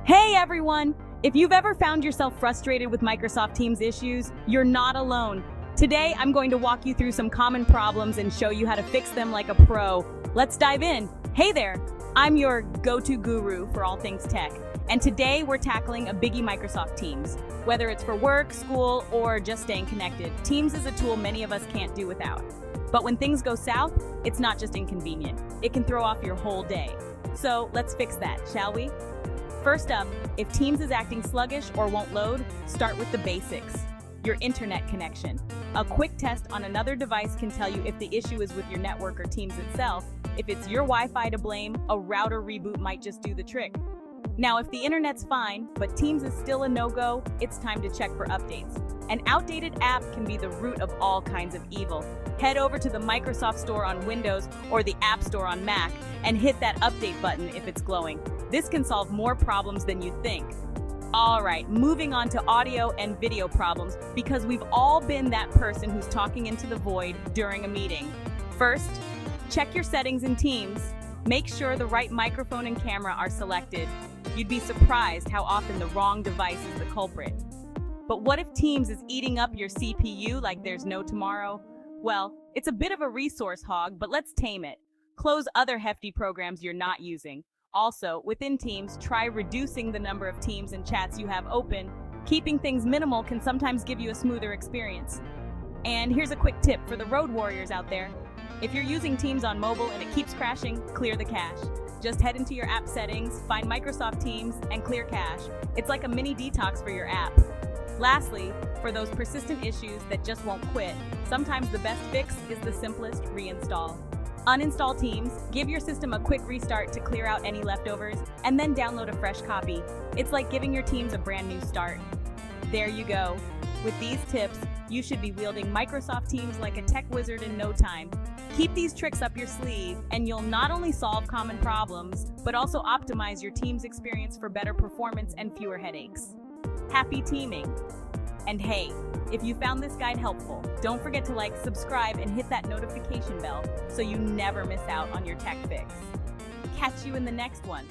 Hey everyone! If you've ever found yourself frustrated with Microsoft Teams issues, you're not alone. Today, I'm going to walk you through some common problems and show you how to fix them like a pro. Let's dive in. Hey there! I'm your go-to guru for all things tech. And today, we're tackling a biggie Microsoft Teams. Whether it's for work, school, or just staying connected, Teams is a tool many of us can't do without. But when things go south, it's not just inconvenient. It can throw off your whole day. So let's fix that, shall we? First up, if Teams is acting sluggish or won't load, start with the basics. Your internet connection. A quick test on another device can tell you if the issue is with your network or Teams itself. If it's your Wi-Fi to blame, a router reboot might just do the trick. Now, if the internet's fine, but Teams is still a no-go, it's time to check for updates. An outdated app can be the root of all kinds of evil. Head over to the Microsoft Store on Windows or the App Store on Mac and hit that update button if it's glowing. This can solve more problems than you'd think. All right, moving on to audio and video problems, because we've all been that person who's talking into the void during a meeting. First, check your settings in Teams. Make sure the right microphone and camera are selected. You'd be surprised how often the wrong device is the culprit. But what if Teams is eating up your CPU like there's no tomorrow? Well, it's a bit of a resource hog, but let's tame it. Close other hefty programs you're not using. Also, within Teams, try reducing the number of teams and chats you have open. Keeping things minimal can sometimes give you a smoother experience. And here's a quick tip for the road warriors out there. If you're using Teams on mobile and it keeps crashing, clear the cache. Just head into your app settings, find Microsoft Teams, and clear cache. It's like a mini detox for your app. Lastly, for those persistent issues that just won't quit, sometimes the best fix is the simplest reinstall. Uninstall Teams, give your system a quick restart to clear out any leftovers, and then download a fresh copy. It's like giving your Teams a brand new start. There you go. With these tips, you should be wielding Microsoft Teams like a tech wizard in no time. Keep these tricks up your sleeve, and you'll not only solve common problems, but also optimize your Teams experience for better performance and fewer headaches. Happy teaming! And hey, if you found this guide helpful, don't forget to like, subscribe, and hit that notification bell so you never miss out on your tech fix. Catch you in the next one.